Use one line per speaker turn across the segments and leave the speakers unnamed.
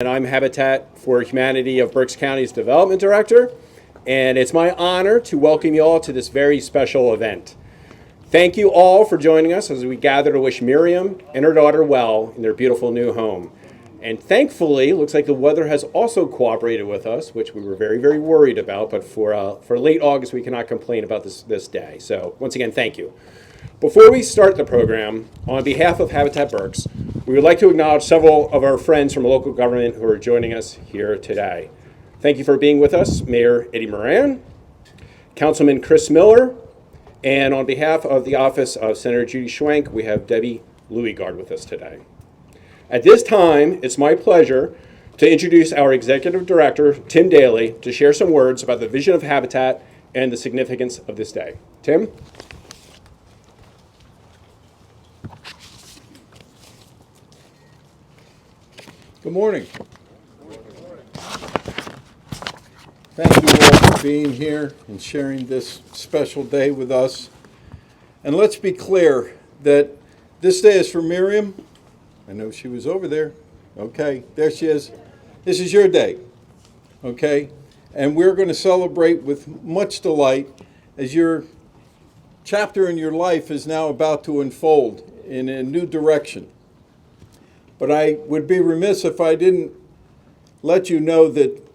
And I'm Habitat for Humanity of Berks County's Development Director, and it's my honor to welcome you all to this very special event. Thank you all for joining us as we gather to wish Miriam and her daughter well in their beautiful new home. And thankfully, it looks like the weather has also cooperated with us, which we were very, very worried about, but for late August, we cannot complain about this day. So once again, thank you. Before we start the program, on behalf of Habitat Berks, we would like to acknowledge several of our friends from local government who are joining us here today. Thank you for being with us, Mayor Eddie Moran, Councilman Chris Miller, and on behalf of the office of Senator Judy Schwenk, we have Debbie Louisgard with us today. At this time, it's my pleasure to introduce our Executive Director, Tim Daly, to share some words about the vision of Habitat and the significance of this day. Tim?
Good morning. Thank you all for being here and sharing this special day with us. And let's be clear that this day is for Miriam. I know she was over there. Okay, there she is. This is your day. Okay? And we're going to celebrate with much delight as your chapter in your life is now about to unfold in a new direction. But I would be remiss if I didn't let you know that,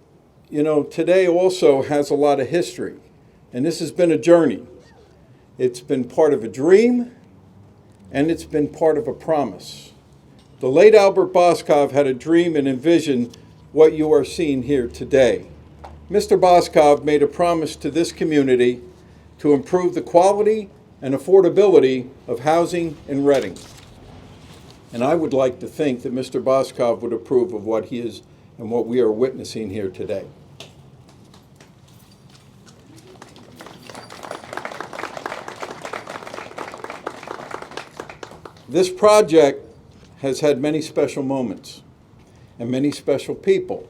today also has a lot of history. And this has been a journey. It's been part of a dream, and it's been part of a promise. The late Albert Boskov had a dream and envisioned what you are seeing here today. Mr. Boskov made a promise to this community to improve the quality and affordability of housing in Reading. And I would like to think that Mr. Boskov would approve of what he is and what we are witnessing here today. This project has had many special moments and many special people,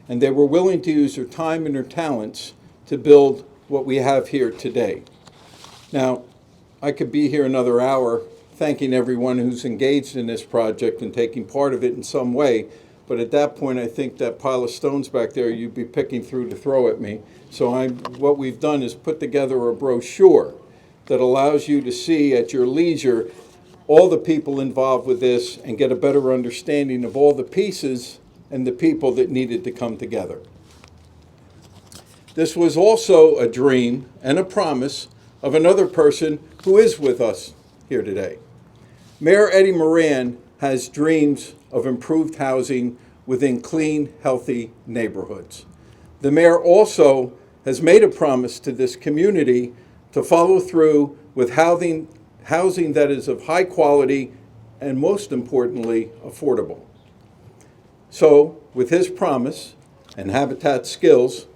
and they were willing to use their time and their talents to build what we have here today. Now, I could be here another hour thanking everyone who's engaged in this project and taking part of it in some way. But at that point, I think that pile of stones back there you'd be picking through to throw at me. So what we've done is put together a brochure that allows you to see at your leisure all the people involved with this and get a better understanding of all the pieces and the people that needed to come together. This was also a dream and a promise of another person who is with us here today. Mayor Eddie Moran has dreams of improved housing within clean, healthy neighborhoods. The mayor also has made a promise to this community to follow through with housing that is of high quality and, most importantly, affordable. So, with his promise and Habitat skills,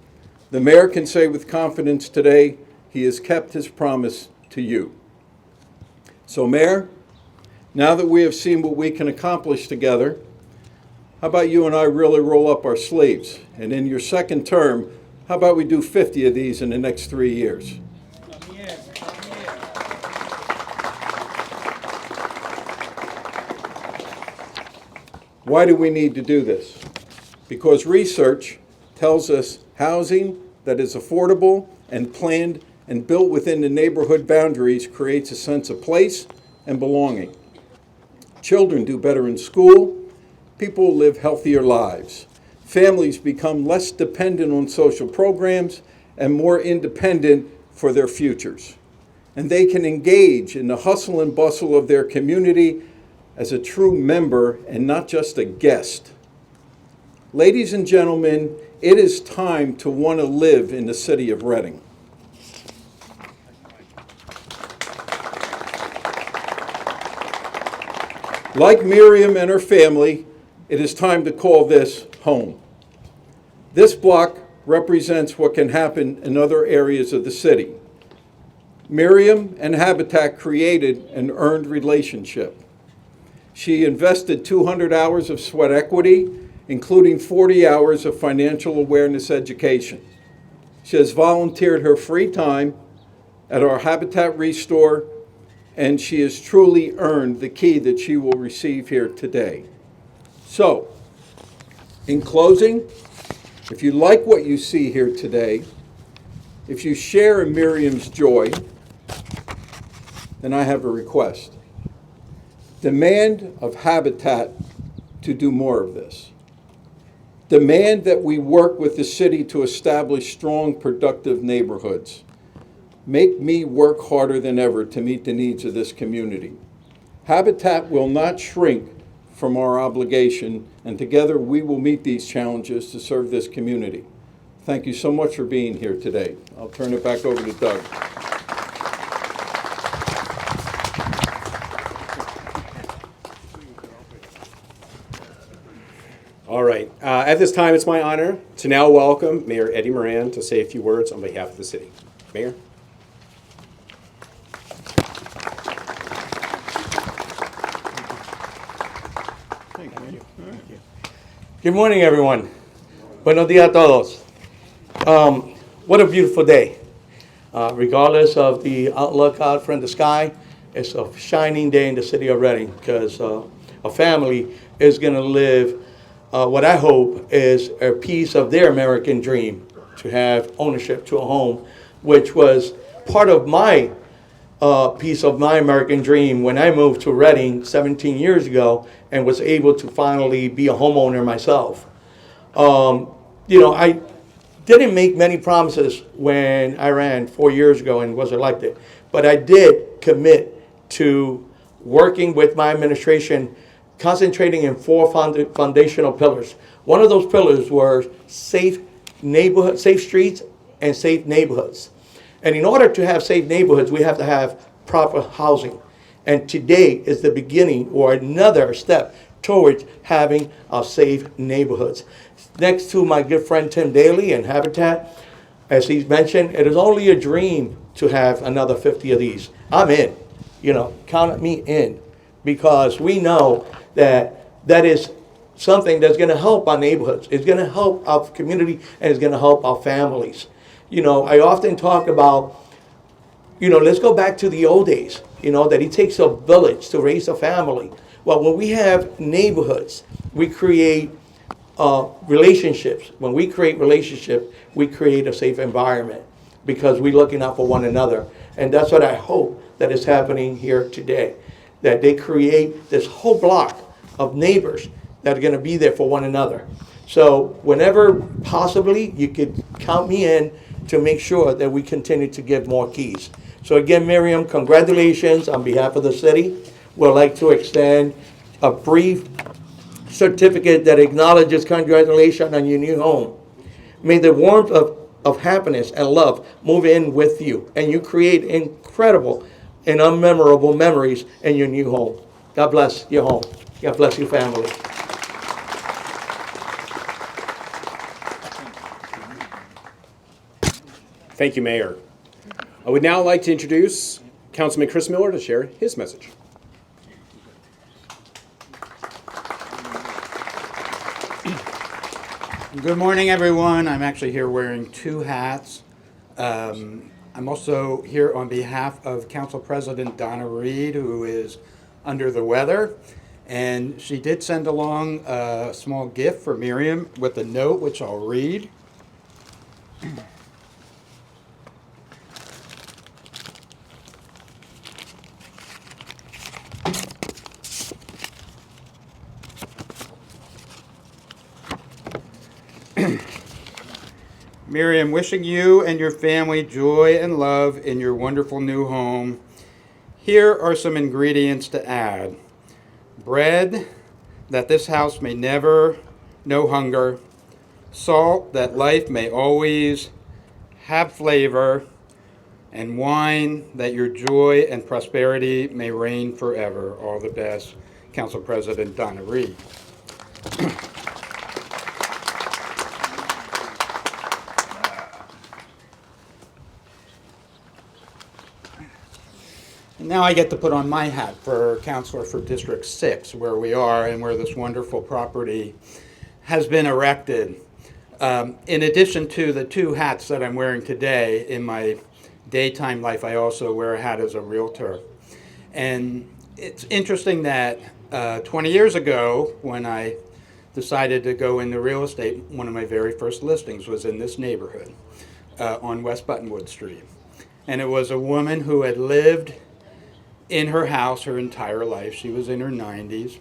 the mayor can say with confidence today he has kept his promise to you. So, Mayor, now that we have seen what we can accomplish together, how about you and I really roll up our sleeves? And in your second term, how about we do 50 of these in the next 3 years? Why do we need to do this? Because research tells us housing that is affordable and planned and built within the neighborhood boundaries creates a sense of place and belonging. Children do better in school. People live healthier lives. Families become less dependent on social programs and more independent for their futures. And they can engage in the hustle and bustle of their community as a true member and not just a guest. Ladies and gentlemen, it is time to want to live in the city of Reading. Like Miriam and her family, it is time to call this home. This block represents what can happen in other areas of the city. Miriam and Habitat created an earned relationship. She invested 200 hours of sweat equity, including 40 hours of financial awareness education. She has volunteered her free time at our Habitat Restore, and she has truly earned the key that she will receive here today. So, In closing, if you like what you see here today, if you share in Miriam's joy, then I have a request. Demand of Habitat to do more of this. Demand that we work with the city to establish strong, productive neighborhoods. Make me work harder than ever to meet the needs of this community. Habitat will not shrink from our obligation, and together we will meet these challenges to serve this community. Thank you so much for being here today. I'll turn it back over to Doug.
All right. At this time, it's my honor to now welcome Mayor Eddie Moran to say a few words on behalf of the city. Mayor.
Good morning, everyone. Buenos días a todos. What a beautiful day. Regardless of the outlook out from the sky, it's a shining day in the city of Reading because a family is going to live what I hope is a piece of their American dream, to have ownership to a home, which was part of my piece of my American dream when I moved to Reading 17 years ago and was able to finally be a homeowner myself. I didn't make many promises when I ran 4 years ago and was elected, but I did commit to working with my administration, concentrating in 4 foundational pillars. One of those pillars were safe streets and safe neighborhoods. And in order to have safe neighborhoods, we have to have proper housing. And today is the beginning or another step towards having our safe neighborhoods. Next to my good friend Tim Daly and Habitat, as he's mentioned, it is only a dream to have another 50 of these. I'm in. Count me in, because we know that is something that's going to help our neighborhoods. It's going to help our community, and it's going to help our families. I often talk about, let's go back to the old days, that it takes a village to raise a family. Well, when we have neighborhoods, we create relationships. When we create relationships, we create a safe environment because we're looking out for one another. And that's what I hope that is happening here today, that they create this whole block of neighbors that are going to be there for one another. So whenever possibly, you could count me in to make sure that we continue to give more keys. So again, Miriam, congratulations on behalf of the city. We'd like to extend a brief certificate that acknowledges congratulations on your new home. May the warmth of happiness and love move in with you, and you create incredible and unmemorable memories in your new home. God bless your home. God bless your family.
Thank you, Mayor. I would now like to introduce Councilman Chris Miller to share his message.
Good morning, everyone. I'm actually here wearing 2 hats. I'm also here on behalf of Council President Donna Reed, who is under the weather. And she did send along a small gift for Miriam with a note, which I'll read. Miriam, wishing you and your family joy and love in your wonderful new home. Here are some ingredients to add. Bread, that this house may never know hunger. Salt, that life may always have flavor. And wine, that your joy and prosperity may reign forever. All the best, Council President Donna Reed. Now I get to put on my hat for Counselor for District 6, where we are and where this wonderful property has been erected. In addition to the 2 hats that I'm wearing today, in my daytime life, I also wear a hat as a realtor. And it's interesting that 20 years ago, when I decided to go into real estate, one of my very first listings was in this neighborhood on West Buttonwood Street. And it was a woman who had lived in her house her entire life. She was in her 90s.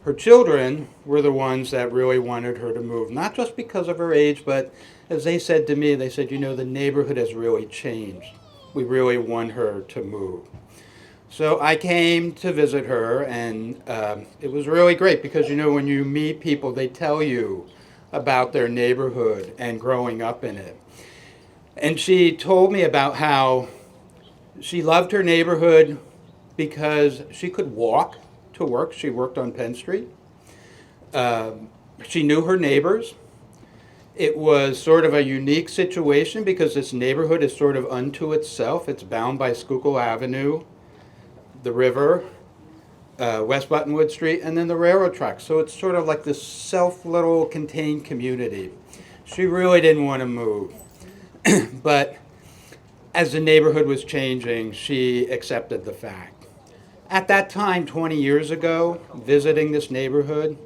Her children were the ones that really wanted her to move, not just because of her age, but as they said to me, they said, you know, the neighborhood has really changed. We really want her to move. So I came to visit her, and it was really great because, you know, when you meet people, they tell you about their neighborhood and growing up in it. And she told me about how she loved her neighborhood because she could walk to work. She worked on Penn Street. She knew her neighbors. It was sort of a unique situation because this neighborhood is sort of unto itself. It's bound by Schuylkill Avenue, the river, West Buttonwood Street, and then the railroad tracks. So it's sort of like this little contained community. She really didn't want to move. But as the neighborhood was changing, she accepted the fact. At that time, 20 years ago, visiting this neighborhood,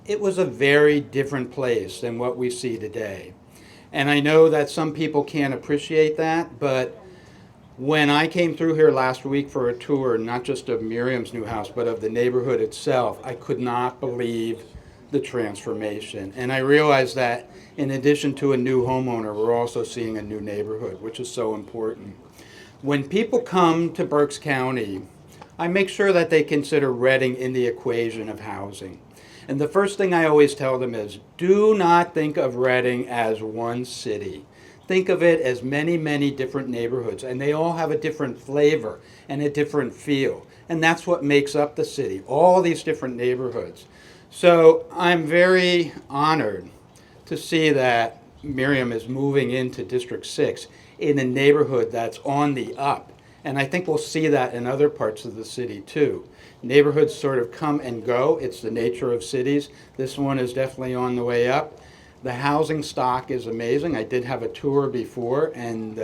it was a very different place than what we see today. And I know that some people can't appreciate that, but when I came through here last week for a tour, not just of Miriam's new house, but of the neighborhood itself, I could not believe the transformation. And I realized that in addition to a new homeowner, we're also seeing a new neighborhood, which is so important. When people come to Berks County, I make sure that they consider Reading in the equation of housing. And the first thing I always tell them is, do not think of Reading as one city. Think of it as many, many different neighborhoods, and they all have a different flavor and a different feel. And that's what makes up the city, all these different neighborhoods. So I'm very honored to see that Miriam is moving into District 6 in a neighborhood that's on the up. And I think we'll see that in other parts of the city too. Neighborhoods sort of come and go. It's the nature of cities. This one is definitely on the way up. The housing stock is amazing. I did have a tour before, and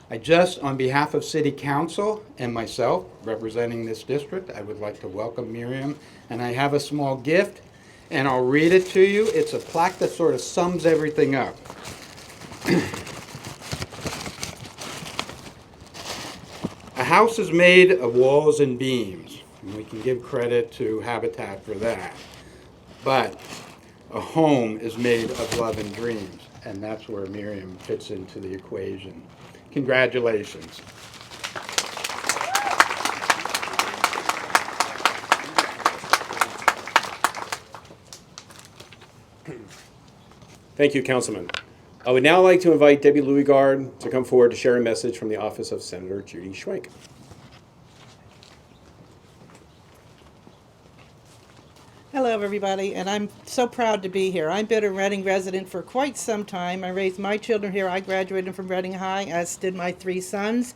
I just, on behalf of City Council and myself, representing this district, I would like to welcome Miriam. And I have a small gift, and I'll read it to you. It's a plaque that sort of sums everything up. A house is made of walls and beams, and we can give credit to Habitat for that. But a home is made of love and dreams, and that's where Miriam fits into the equation. Congratulations.
Thank you, Councilman. I would now like to invite Debbie Louisgard to come forward to share a message from the office of Senator Judy Schwenk.
Hello, everybody, and I'm so proud to be here. I've been a Reading resident for quite some time. I raised my children here. I graduated from Reading High, as did my 3 sons.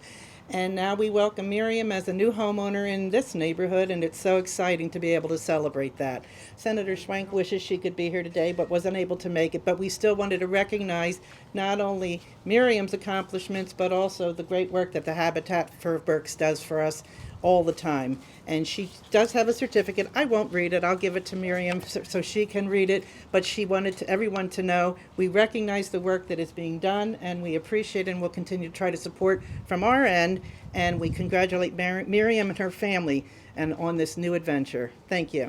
And now we welcome Miriam as a new homeowner in this neighborhood, and it's so exciting to be able to celebrate that. Senator Schwenk wishes she could be here today, but was unable to make it. But we still wanted to recognize not only Miriam's accomplishments, but also the great work that the Habitat for Berks does for us all the time. And she does have a certificate. I won't read it. I'll give it to Miriam so she can read it. But she wanted everyone to know we recognize the work that is being done, and we appreciate and will continue to try to support from our end. And we congratulate Miriam and her family and on this new adventure. Thank you.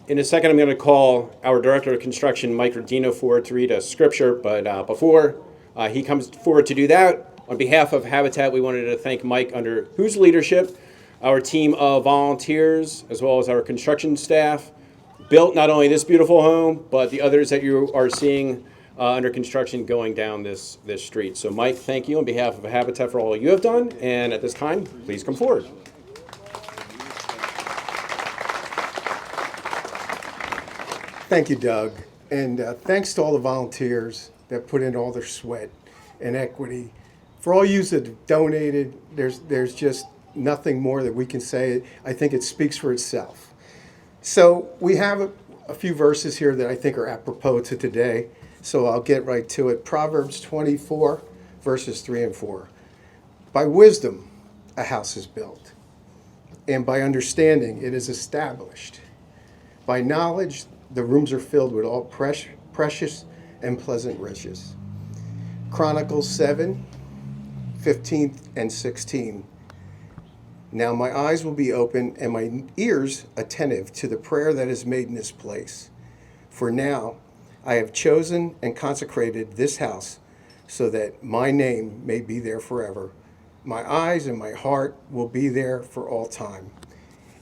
In a second, I'm going to call our Director of Construction, Mike Rodino, forward to read a scripture. But before he comes forward to do that, on behalf of Habitat, we wanted to thank Mike, under whose leadership our team of volunteers, as well as our construction staff, built not only this beautiful home, but the others that you are seeing under construction going down this street. So Mike, thank you on behalf of Habitat for all you have done. And at this time, please come forward.
Thank you, Doug. And thanks to all the volunteers that put in all their sweat and equity. For all you that have donated, there's just nothing more that we can say. I think it speaks for itself. So we have a few verses here that I think are apropos to today. So I'll get right to it. Proverbs 24, verses 3 and 4. By wisdom, a house is built. And by understanding, it is established. By knowledge, the rooms are filled with all precious and pleasant riches. Chronicles 7, 15 and 16. Now my eyes will be open and my ears attentive to the prayer that is made in this place. For now I have chosen and consecrated this house so that my name may be there forever. My eyes and my heart will be there for all time.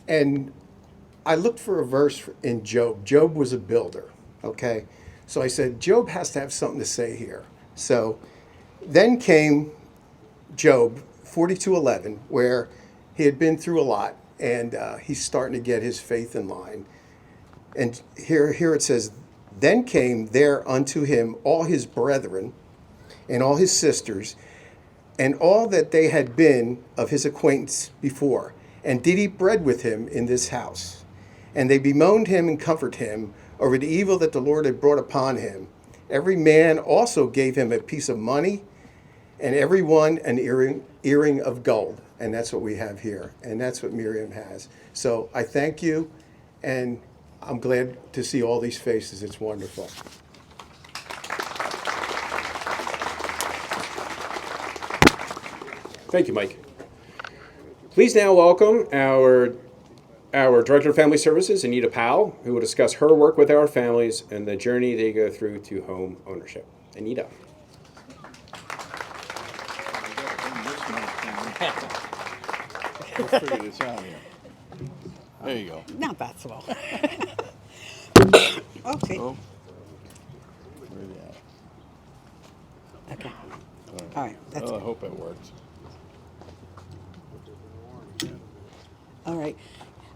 And I looked for a verse in Job. Job was a builder, okay? So I said, Job has to have something to say here. So then came Job 42:11, where he had been through a lot, and he's starting to get his faith in line. And here it says, then came there unto him all his brethren and all his sisters, and all that they had been of his acquaintance before, and did eat bread with him in this house. And they bemoaned him and comforted him over the evil that the Lord had brought upon him. Every man also gave him a piece of money, and every one an earring of gold. And that's what we have here. And that's what Miriam has. So I thank you, and I'm glad to see all these faces. It's wonderful.
Thank you, Mike. Please now welcome our Director of Family Services, Anita Powell, who will discuss her work with our families and the journey they go through to home ownership. Anita.
Let's figure this out here. There you go.
Not that small. Okay.
Oh. Where's that?
Okay. All right. That's
Well, I
good.
hope it works.
All right.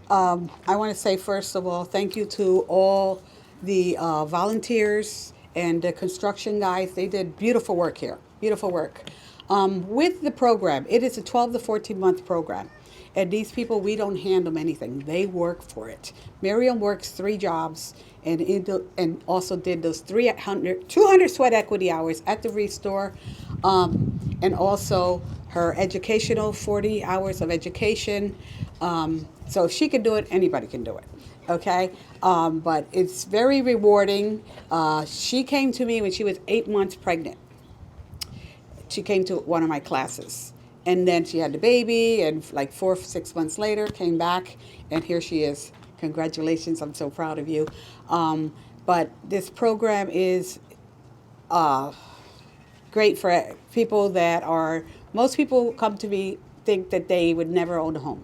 I want to say, first of all, thank you to all the volunteers and the construction guys. They did beautiful work here. Beautiful work. With the program, it is a 12 to 14 month program. And these people, we don't hand them anything. They work for it. Miriam works 3 jobs and also did those 200 sweat equity hours at the Restore, and also her educational 40 hours of education. So if she can do it, anybody can do it. Okay, but it's very rewarding. She came to me when she was 8 months pregnant. She came to one of my classes. And then she had the baby, and like 4 or 6 months later, came back, and here she is. Congratulations, I'm so proud of you. But this program is great for people that are, most people come to me think that they would never own a home,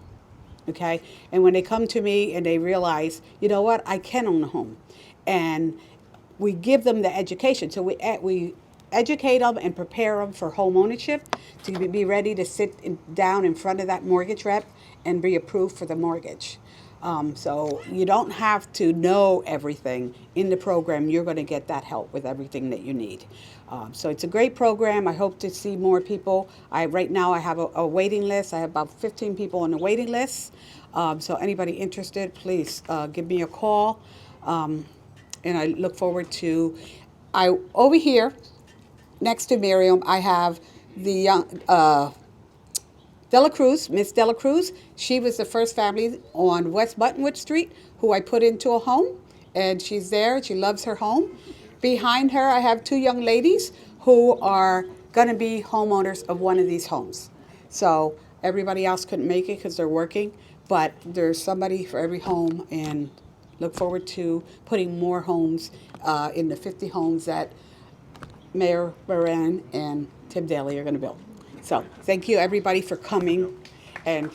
okay? And when they come to me and they realize, you know what, I can own a home. And we give them the education. So we educate them and prepare them for home ownership, to be ready to sit down in front of that mortgage rep and be approved for the mortgage. So you don't have to know everything in the program. You're going to get that help with everything that you need. So it's a great program. I hope to see more people. Right now I have a waiting list. I have about 15 people on the waiting list. So anybody interested, please give me a call. And I look forward to, over here, next to Miriam, I have the young Dela Cruz, Miss Dela Cruz. She was the first family on West Buttonwood Street who I put into a home, and she's there. She loves her home. Behind her, I have 2 young ladies who are going to be homeowners of one of these homes. So everybody else couldn't make it because they're working, but there's somebody for every home, and look forward to putting more homes in the 50 homes that Mayor Moran and Tim Daly are going to build. So thank you, everybody, for coming. And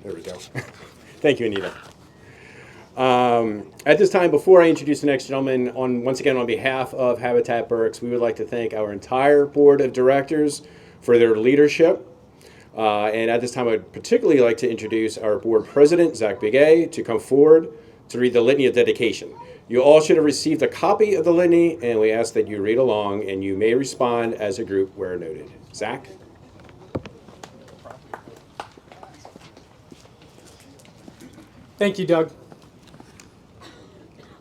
There we go. Thank you, Anita. At this time, before I introduce the next gentleman, once again on behalf of Habitat Berks, we would like to thank our entire board of directors for their leadership. And at this time, I would particularly like to introduce our board president, Zach Begay, to come forward to read the Litany of Dedication. You all should have received a copy of the litany, and we ask that you read along, and you may respond as a group where noted. Zach?
Thank you, Doug.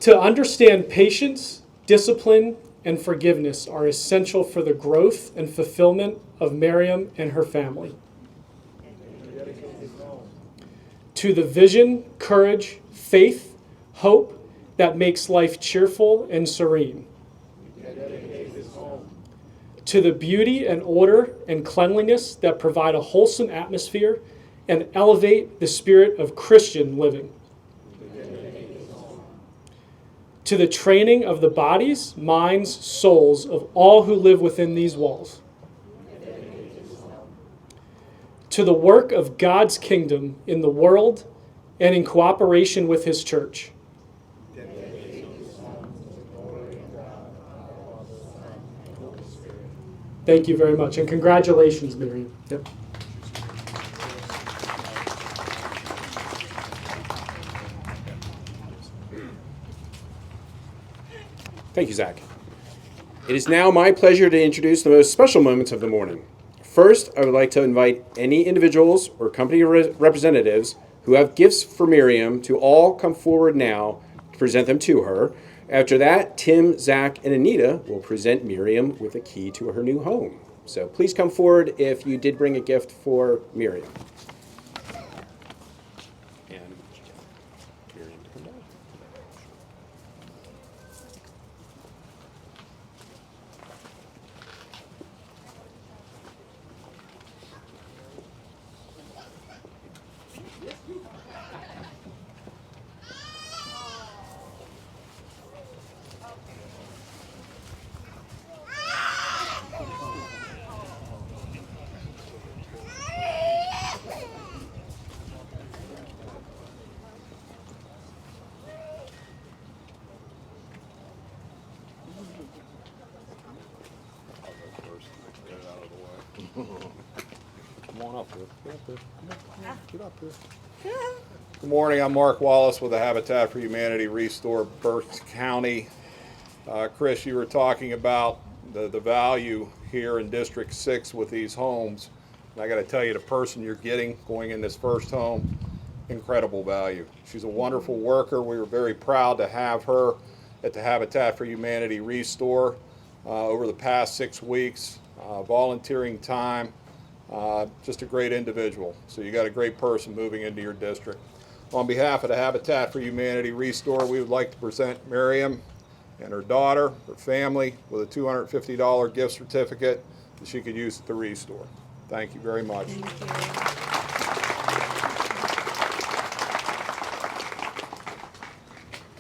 To understand patience, discipline, and forgiveness are essential for the growth and fulfillment of Miriam and her family. To the vision, courage, faith, hope that makes life cheerful and serene. To the beauty and order and cleanliness that provide a wholesome atmosphere and elevate the spirit of Christian living. To the training of the bodies, minds, souls of all who live within these walls. To the work of God's kingdom in the world and in cooperation with His church. Thank you very much, and congratulations, Miriam. Yep.
Thank you, Zach. It is now my pleasure to introduce the most special moments of the morning. First, I would like to invite any individuals or company representatives who have gifts for Miriam to all come forward now to present them to her. After that, Tim, Zach, and Anita will present Miriam with a key to her new home. So please come forward if you did bring a gift for Miriam. And Miriam to come down.
Good morning, I'm Mark Wallace with the Habitat for Humanity Restore Berks County. Chris, you were talking about the value here in District 6 with these homes. And I got to tell you, the person you're getting going in this first home, incredible value. She's a wonderful worker. We were very proud to have her at the Habitat for Humanity Restore over the past 6 weeks, volunteering time. Just a great individual. So you got a great person moving into your district. On behalf of the Habitat for Humanity Restore, we would like to present Miriam and her daughter, her family, with a $250 gift certificate that she could use at the Restore. Thank you very much.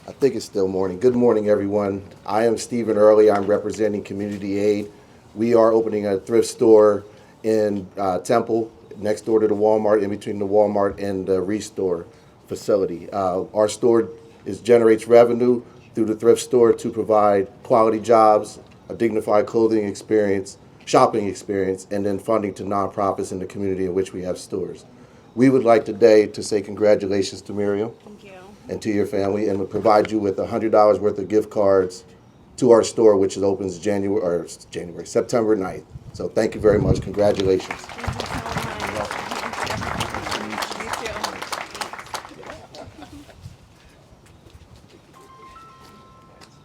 I think it's still morning. Good morning, everyone. I am Stephen Early. I'm representing Community Aid. We are opening a thrift store in Temple, next door to the Walmart, in between the Walmart and the Restore facility. Our store generates revenue through the thrift store to provide quality jobs, a dignified clothing experience, shopping experience, and then funding to nonprofits in the community in which we have stores. We would like today to say congratulations to Miriam.
Thank you.
And to your family, and we'll provide you with $100 worth of gift cards to our store, which opens September 9th. So thank you very much. Congratulations.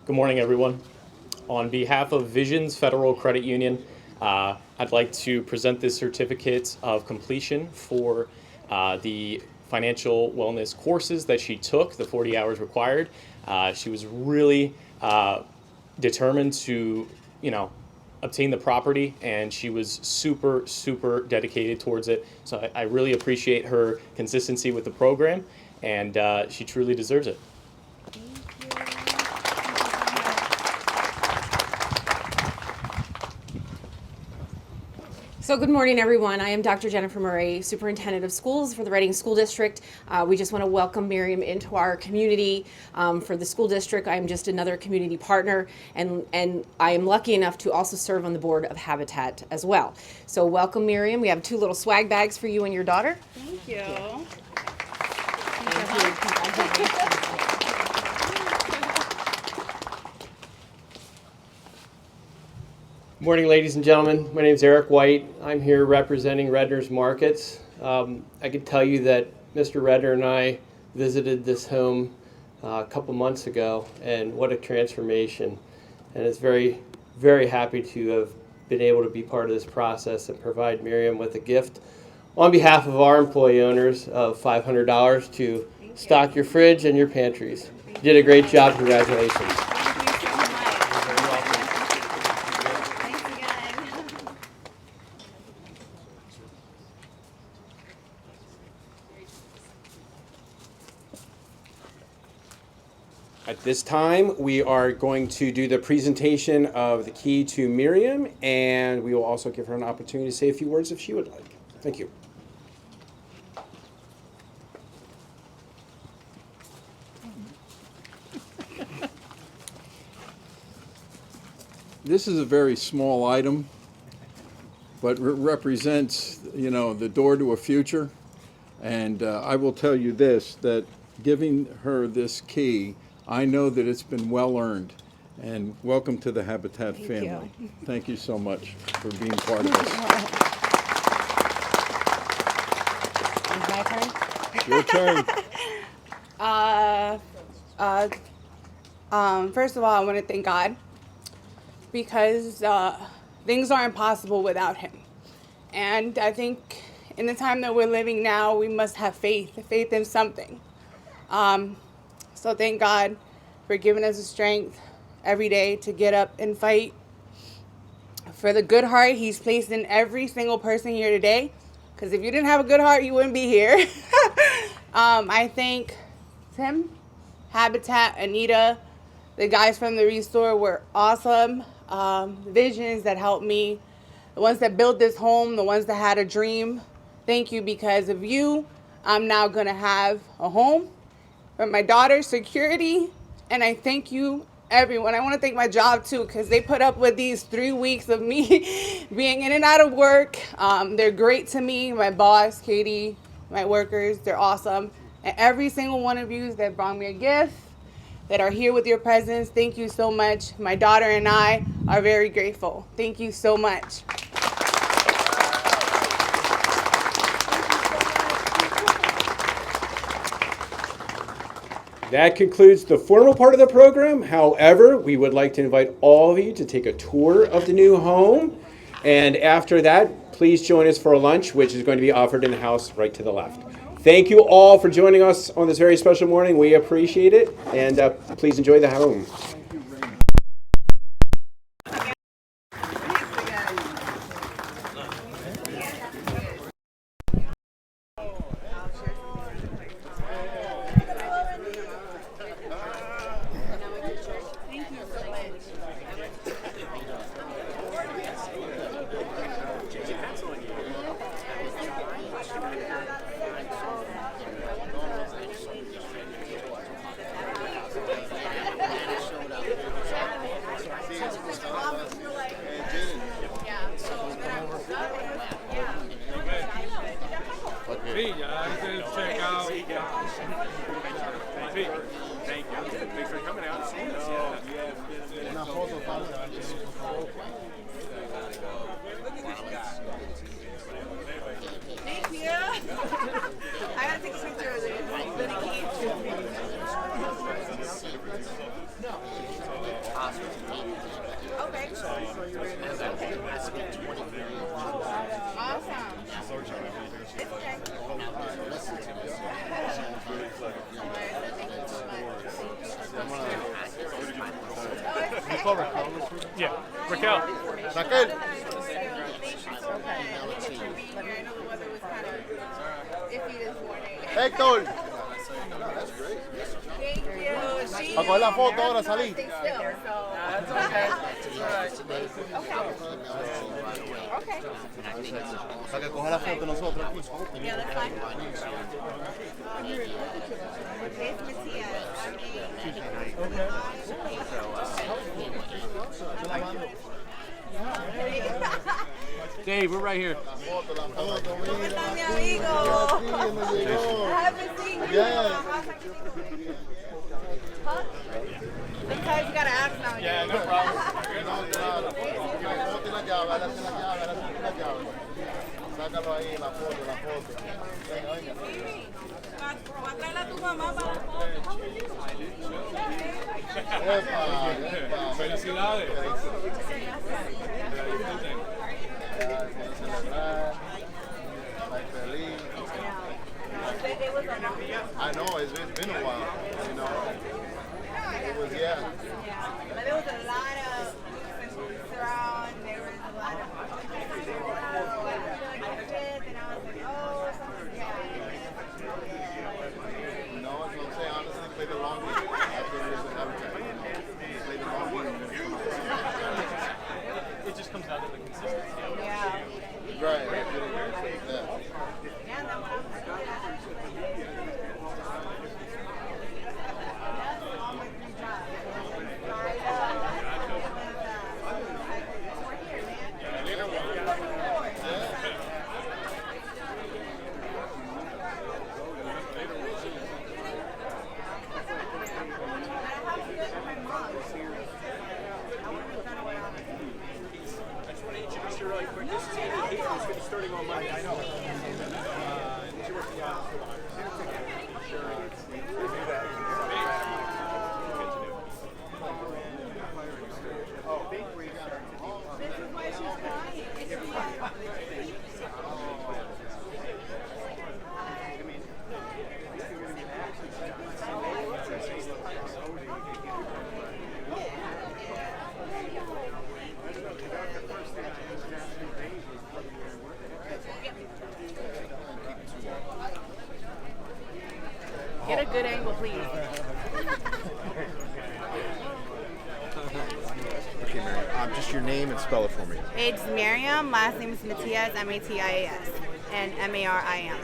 Good morning, everyone. On behalf of Visions Federal Credit Union, I'd like to present this certificate of completion for the financial wellness courses that she took, the 40 hours required. She was really determined to, obtain the property, and she was super, super dedicated towards it. So I really appreciate her consistency with the program, and she truly deserves it.
So good morning, everyone. I am Dr. Jennifer Murray, Superintendent of Schools for the Reading School District. We just want to welcome Miriam into our community. For the school district, I am just another community partner, and I am lucky enough to also serve on the board of Habitat as well. So welcome, Miriam. We have 2 little swag bags for you and your daughter.
Thank you.
Morning, ladies and gentlemen. My name is Eric White. I'm here representing Redner's Markets. I can tell you that Mr. Redner and I visited this home
a couple months ago, and what a transformation. And it's very, very happy to have been able to be part of this process and provide Miriam with a gift on behalf of our employee owners of $500 to stock your fridge and your pantries. You did a great job. Congratulations.
At this time, we are going to do the presentation of the key to Miriam, and we will also give her an opportunity to say a few words if she would like. Thank you.
This is a very small item, but it represents, you know, the door to a future. And I will tell you this, that giving her this key, I know that it's been well earned. And welcome to the Habitat family. Thank you so much for being part of this.
My turn?
Your turn.
First of all, I want to thank God because things are impossible without Him. And I think in the time that we're living now, we must have faith in something. So thank God for giving us the strength every day to get up and fight. For the good heart He's placed in every single person here today. Because if you didn't have a good heart, you wouldn't be here. I thank Tim, Habitat, Anita, the guys from the Restore were awesome. The visions that helped me, the ones that built this home, the ones that had a dream. Thank you, because of you, I'm now gonna have a home for my daughter, security, and I thank you, everyone. I want to thank my job too, because they put up with these 3 weeks of me being in and out of work. They're great to me, my boss, Katie, my workers, they're awesome. And every single one of you that brought me a gift, that are here with your presence, thank you so much. My daughter and I are very grateful. Thank you so much.
That concludes the formal part of the program. However, we would like to invite all of you to take a tour of the new home. And after that, please join us for a lunch, which is going to be offered in the house right to the left. Thank you all for joining us on this very special morning. We appreciate it. And please enjoy the home.
Yeah, Raquel.
Héctor. A coger la foto ahora, salí. Para que coja la foto nosotros.
Dave, we're right here.
Sometimes you gotta ask now.
Yeah, no problem.
Sácalo ahí, la foto, la foto. Venga, venga. Epa, epa.
Felicidades.
I know, it's been a while, you know. It was, yeah.
But there was a lot of around, there was a lot of kids, and I was like, oh, something's happening.
No, that's what I'm saying. Honestly, play the long game. That's what it is in Habitat. Play the long game.
It just comes down to the consistency.
Yeah.
Right. Yeah.
Starting on Monday. I know.
Get a good angle, please.
Okay, Miriam. Just your name and spell it for me.
It's Miriam. Last name is Matias, M-A-T-I-A-S, and M-A-R-I-M.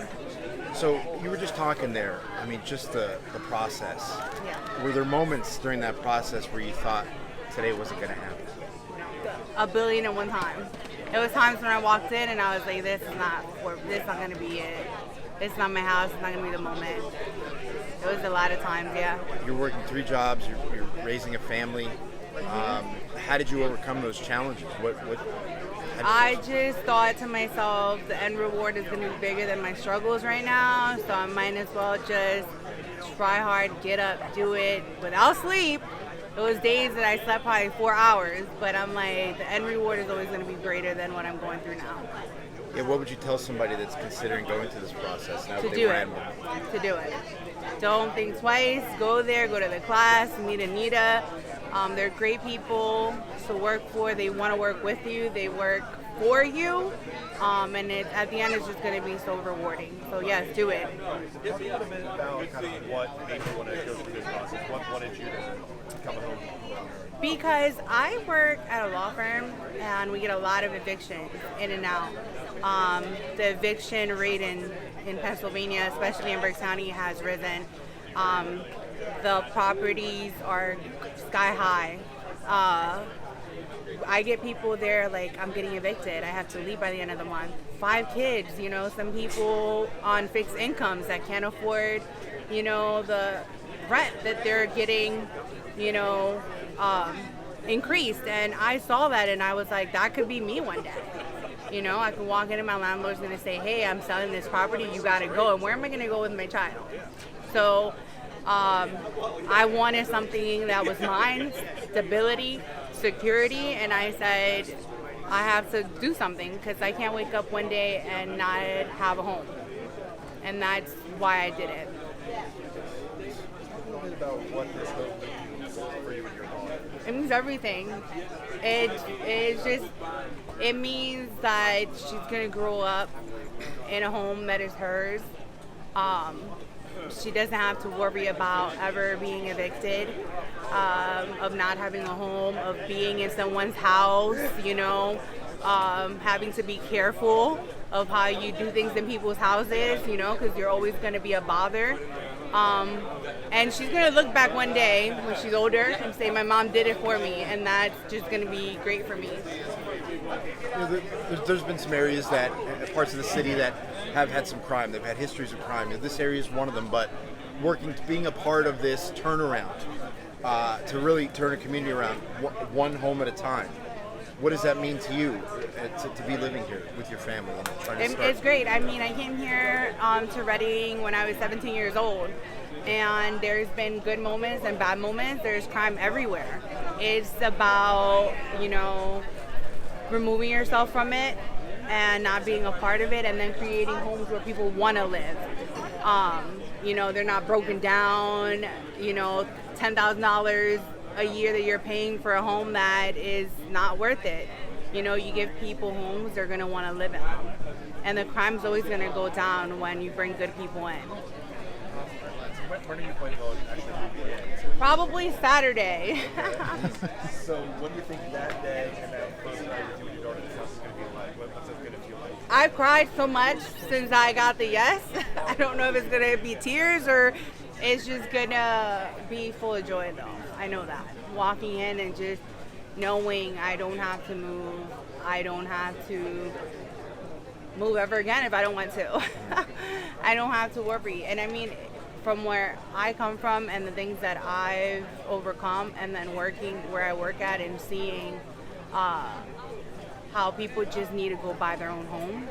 So you were just talking there. I mean, just the process.
Yeah.
Were there moments during that process where you thought today wasn't going to happen?
1,000,000,001 times. There was times when I walked in and I was like, this is not going to be it. It's not my house. It's not going to be the moment. It was a lot of times, yeah.
You're working 3 jobs. You're raising a family. How did you overcome those challenges?
I just thought to myself, the end reward is going to be bigger than my struggles right now, so I might as well just try hard, get up, do it without sleep. There was days that I slept probably 4 hours, but I'm like, the end reward is always going to be greater than what I'm going through now.
Yeah, what would you tell somebody that's considering going through this process now?
To do it. To do it. Don't think twice. Go there, go to the class, meet Anita. They're great people to work for. They want to work with you. They work for you. And at the end, it's just going to be so rewarding. So yes, do it.
Tell me a little bit about kind of what made you want to go through this process. What wanted you to become a home?
Because I work at a law firm and we get a lot of evictions in and out. The eviction rate in Pennsylvania, especially in Berks County, has risen. The properties are sky high. I get people there like, I'm getting evicted. I have to leave by the end of the month. 5 kids, some people on fixed incomes that can't afford, the rent that they're getting, increased. And I saw that and I was like, that could be me one day. I could walk in and my landlord's going to say, hey, I'm selling this property, you got to go. And where am I going to go with my child? So I wanted something that was mine, stability, security, and I said, I have to do something because I can't wake up one day and not have a home. And that's why I did it.
A little bit about what this home means for you and your mom.
It means everything. It means that she's gonna grow up in a home that is hers. She doesn't have to worry about ever being evicted, of not having a home, of being in someone's house, having to be careful of how you do things in people's houses, because you're always going to be a bother. And she's going to look back one day when she's older and say, my mom did it for me, and that's just going to be great for me.
There's been some areas parts of the city that have had some crime. They've had histories of crime. This area is one of them, but being a part of this turnaround to really turn a community around one home at a time. what does that mean to you to be living here with your family and trying to start?
It's great. I mean, I came here to Reading when I was 17 years old, and there's been good moments and bad moments. There's crime everywhere. It's about, removing yourself from it and not being a part of it, and then creating homes where people want to live. They're not broken down, $10,000 a year that you're paying for a home that is not worth it. You give people homes, they're going to want to live in them. And the crime's always going to go down when you bring good people in.
When are you planning on actually moving in?
Probably Saturday.
So what do you think that day and that first night with you and your daughter in this house is going to be like? What's it going to feel like?
I've cried so much since I got the yes. I don't know if it's going to be tears or it's just going to be full of joy, though. I know that. Walking in and just knowing I don't have to move. I don't have to move ever again if I don't want to. I don't have to worry. And I mean, from where I come from and the things that I've overcome, and then working where I work at and seeing how people just need to go buy their own home,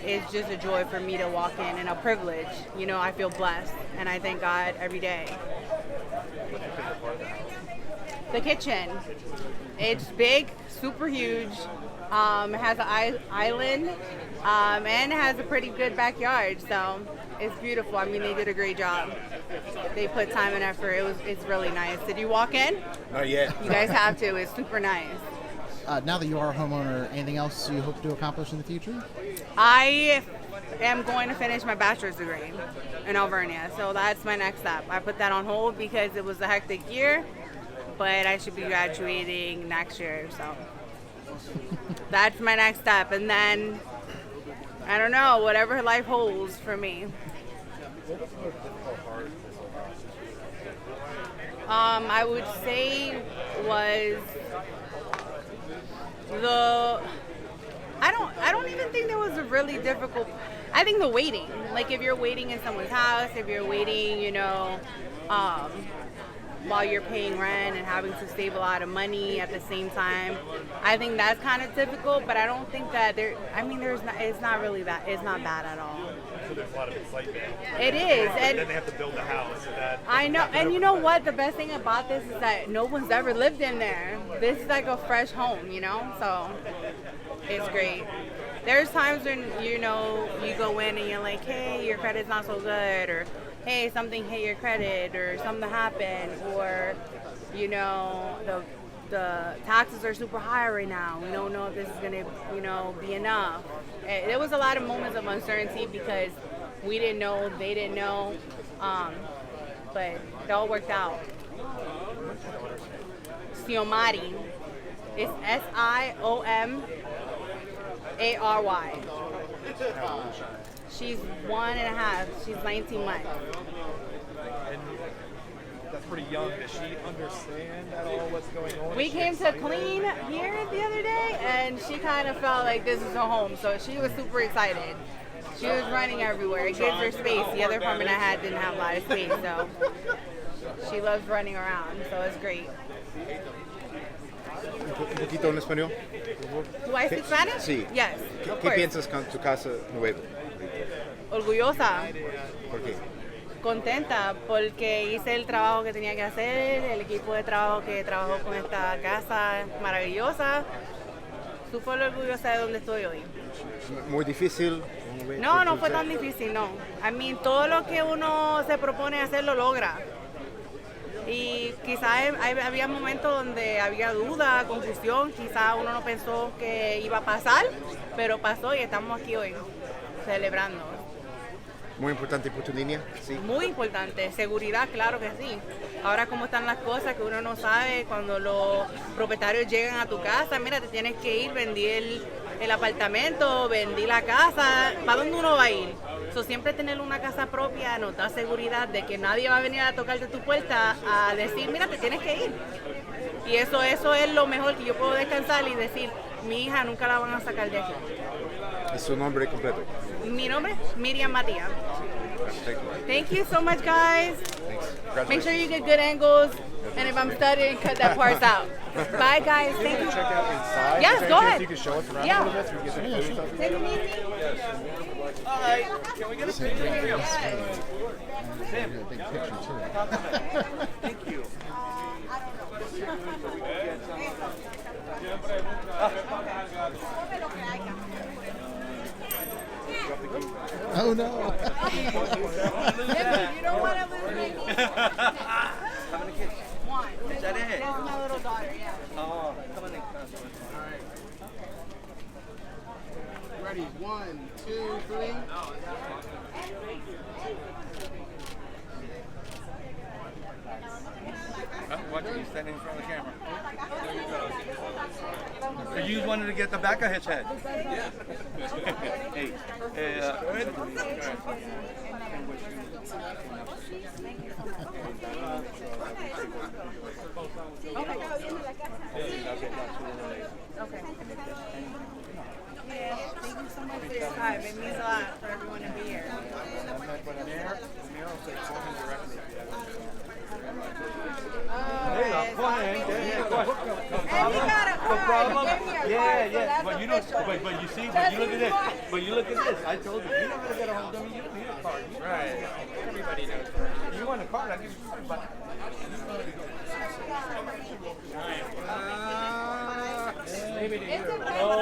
it's just a joy for me to walk in and a privilege. I feel blessed, and I thank God every day. The kitchen. It's big, super huge. It has an island, and it has a pretty good backyard. So it's beautiful. I mean, they did a great job. They put time and effort. It's really nice. Did you walk in?
Not yet.
You guys have to. It's super nice.
Now that you are a homeowner, anything else you hope to accomplish in the future?
I am going to finish my bachelor's degree in Alvernia, so that's my next step. I put that on hold because it was a hectic year, but I should be graduating next year, so that's my next step. And then, I don't know, whatever life holds for me. I would say was I don't even think there was a really difficult. I think the waiting, like if you're waiting in someone's house, if you're waiting, while you're paying rent and having to save a lot of money at the same time, I think that's kind of typical. But I don't think that it's not really that. It's not bad at all.
So there's a lot of excitement.
It is, and
then they have to build a house.
I know, and you know what? The best thing about this is that no one's ever lived in there. This is like a fresh home, so it's great. There's times when, you go in and you're like, hey, your credit's not so good, or hey, something hit your credit, or something happened, or, the taxes are super high right now. We don't know if this is going to, be enough. There was a lot of moments of uncertainty because we didn't know, they didn't know, but it all worked out. Siomari. It's Siomary. She's 1.5. She's 19 months.
And that's pretty young. Does she understand at all what's going on?
We came to clean here the other day, and she kind of felt like this is her home, so she was super excited. She was running everywhere. It gives her space. The other apartment I had didn't have a lot of space, so she loves running around, so it's great.
Un poquito en español.
Do I speak Spanish?
Sí.
Yes.
¿Qué piensas con tu casa nueva?
Orgullosa.
¿Por qué?
Contenta porque hice el trabajo que tenía que hacer, el equipo de trabajo que trabajó con esta casa maravillosa. Súper orgullosa de donde estoy hoy.
Muy difícil.
No fue tan difícil, no. Todo lo que uno se propone hacer lo logra. Y quizás había momentos donde había duda, confusión, quizás uno no pensó que iba a pasar, pero pasó y estamos aquí hoy, celebrando.
Muy importante por tu niña, sí.
Muy importante, seguridad, claro que sí. Ahora cómo están las cosas que uno no sabe, cuando los propietarios llegan a tu casa, mira, te tienes que ir, vendí el apartamento, vendí la casa, ¿para dónde uno va a ir? Siempre tener una casa propia nos da seguridad de que nadie va a venir a tocarte tu puerta a decir, mira, te tienes que ir. Y eso es lo mejor, que yo puedo descansar y decir, mi hija nunca la van a sacar de aquí.
¿Y su nombre completo?
Mi nombre es Miriam Matías.
Perfecto.
Thank you so much, guys.
Thanks.
Make sure you get good angles, and if I'm studying, cut that part out. Bye, guys. Thank you.
Check out inside.
Yes,
Is there
go
any chance
ahead.
You can show us around
Yeah.
a little bit so we can get some photos.
Take a meeting.
Can we get a picture?
Sam. A big picture too.
Thank you.
Oh no.
You don't want to lose me.
How many kids?
One.
Is that it?
This is my little daughter, yeah.
Oh, come on in.
Ready? 1, 2, 3.
Why don't you stand in front of the camera? So you wanted to get the back of his head? Yeah. Hey,
Okay. Yeah, thank you so much for your time. It means a lot for everyone to be here.
Yeah. But you don't. But you see. But you look at this. But you look at this. I told you. You know how to get a hold of me. You don't need a card. Right. Everybody knows. You want a card? I give you a card. But maybe they do. Oh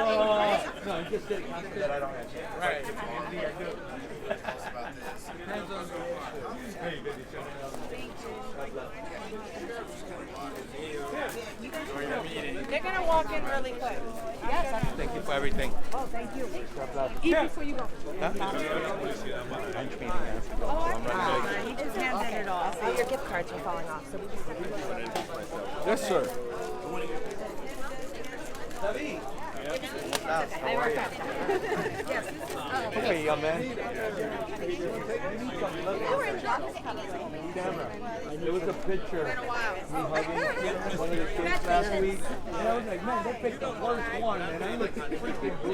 no! I'm just saying. That I don't have. Right. Hands on the Hey, baby.
They're going to walk in really quick. Yes.
Thank you for everything.
Oh, thank you. Eat before you go. He just handed it off.
All your gift cards are falling off, so we just
Yes, sir.
I worked out.
Okay, young man. There was a picture of me hugging one of the kids last week. And I was like, man, they picked the worst one, and I looked at the freaking blood.